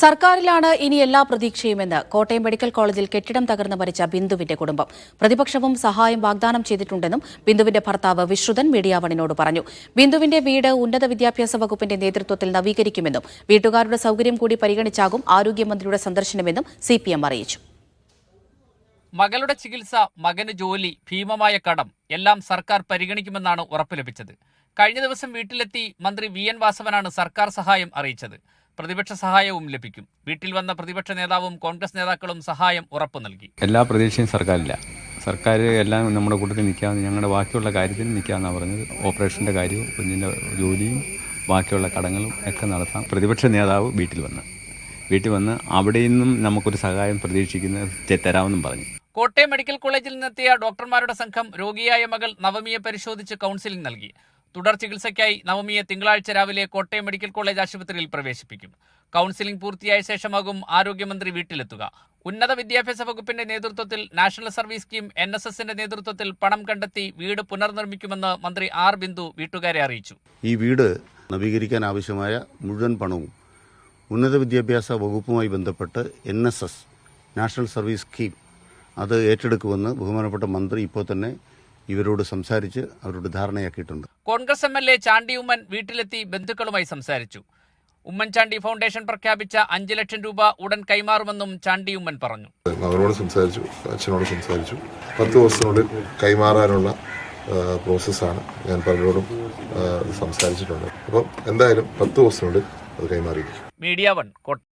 സർക്കാരിലാണ് ഇനി എല്ലാ പ്രതീക്ഷയുമെന്ന് കോട്ടയം മെഡിക്കൽ കോളേജിൽ കെട്ടിടം തകർന്ന് മരിച്ച ബിന്ദുവിന്റെ കുടുംബം. പ്രതിപക്ഷവും സഹായം വാഗ്ദാനം ചെയ്തിട്ടുണ്ടെന്നും ബിന്ദുവിന്റെ ഭർത്താവ് വിശ്രുതൻ മീഡിയ വണിനോട് പറഞ്ഞു. ബിന്ദുവിന്റെ വീട് ഉന്നത വിദ്യാഭ്യാസ വകുപ്പിന്റെ നേതൃത്വത്തിൽ നവീകരിക്കുമെന്നും വീട്ടുകാരുടെ സൌകര്യം കൂടി പരിഗണിച്ചാകും ആരോഗ്യമന്ത്രിയുടെ സന്ദർശനമെന്നും CPM അറിയിച്ചു. മകളുടെ ചികിത്സ, മകന് ജോലി, ഭീമമായ കടം എല്ലാം സർക്കാർ പരിഗണിക്കുമെന്നാണ് ഉറപ്പ് ലഭിച്ചത്. കഴിഞ്ഞ ദിവസം വീട്ടിലെത്തി മന്ത്രി VN വാസവനാണ് സർക്കാർ സഹായം അറിയിച്ചത്. പ്രതിപക്ഷ സഹായവും ലഭിക്കും. വീട്ടിൽ വന്ന പ്രതിപക്ഷ നേതാവും കോൺഗ്രസ് നേതാക്കളും സഹായം ഉറപ്പു നൽകി. എല്ലാ പ്രതീക്ഷയും സർക്കാരില്ല. സർക്കാർ എല്ലാം നമ്മുടെ കൂട്ടത്തിൽ നിൽക്കാമെന്ന്, ഞങ്ങളുടെ ബാക്കിയുള്ള കാര്യത്തിന് നിൽക്കാമെന്നാണ് പറഞ്ഞത്. ഓപ്പറേഷൻ്റെ കാര്യവും കുഞ്ഞിൻ്റെ ജോലിയും ബാക്കിയുള്ള കടങ്ങളും ഒക്കെ നടത്താം. പ്രതിപക്ഷ നേതാവ് വീട്ടിൽ വന്ന് അവിടെ നിന്നും നമുക്കൊരു സഹായം പ്രതീക്ഷിക്കുന്നത് തരാമെന്നും പറഞ്ഞു. കോട്ടയം മെഡിക്കൽ കോളേജിൽ നിന്നെത്തിയ ഡോക്ടർമാരുടെ സംഘം രോഗിയായ മകൾ നവമിയെ പരിശോധിച്ച് കൗൺസിലിംഗ് നൽകി. തുടർ ചികിത്സയ്ക്കായി നവമിയെ തിങ്കളാഴ്ച രാവിലെ കോട്ടയം മെഡിക്കൽ കോളേജ് ആശുപത്രിയിൽ പ്രവേശിപ്പിക്കും. കൗൺസിലിംഗ് പൂർത്തിയായ ശേഷമാകും ആരോഗ്യമന്ത്രി വീട്ടിലെത്തുക. ഉന്നത വിദ്യാഭ്യാസ വകുപ്പിന്റെ നേതൃത്വത്തിൽ നാഷണൽ സർവീസ് സ്കീം NSSന്റെ നേതൃത്വത്തിൽ പണം കണ്ടെത്തി വീട് പുനർനിർമ്മിക്കുമെന്ന് മന്ത്രി R. ബിന്ദു വീട്ടുകാരെ അറിയിച്ചു. ഈ വീട് നവീകരിക്കാൻ ആവശ്യമായ മുഴുവൻ പണവും ഉന്നത വിദ്യാഭ്യാസ വകുപ്പുമായി ബന്ധപ്പെട്ട് NSS നാഷണൽ സർവീസ് സ്കീം അത് ഏറ്റെടുക്കുമെന്ന് ബഹുമാനപ്പെട്ട മന്ത്രി ഇപ്പോൾ തന്നെ ഇവരോട് സംസാരിച്ച് അവരോട് ധാരണയാക്കിയിട്ടുണ്ട്. കോൺഗ്രസ് MLA ചാണ്ടി ഉമ്മൻ വീട്ടിലെത്തി ബന്ധുക്കളുമായി സംസാരിച്ചു. ഉമ്മൻചാണ്ടി ഫൗണ്ടേഷൻ പ്രഖ്യാപിച്ച 5 ലക്ഷം രൂപ ഉടൻ കൈമാറുമെന്നും ചാണ്ടി ഉമ്മൻ പറഞ്ഞു. മകനോട് സംസാരിച്ചു, അച്ഛനോട് സംസാരിച്ചു. 10 ദിവസത്തിനുള്ളിൽ കൈമാറാനുള്ള പ്രോസസ്സാണ്. ഞാൻ പലരോടും സംസാരിച്ചിട്ടുണ്ട്. അപ്പം എന്തായാലും 10 ദിവസത്തിനുള്ളിൽ അത് കൈമാറിയിരിക്കും. മീഡിയ 1 കോട്ടയം.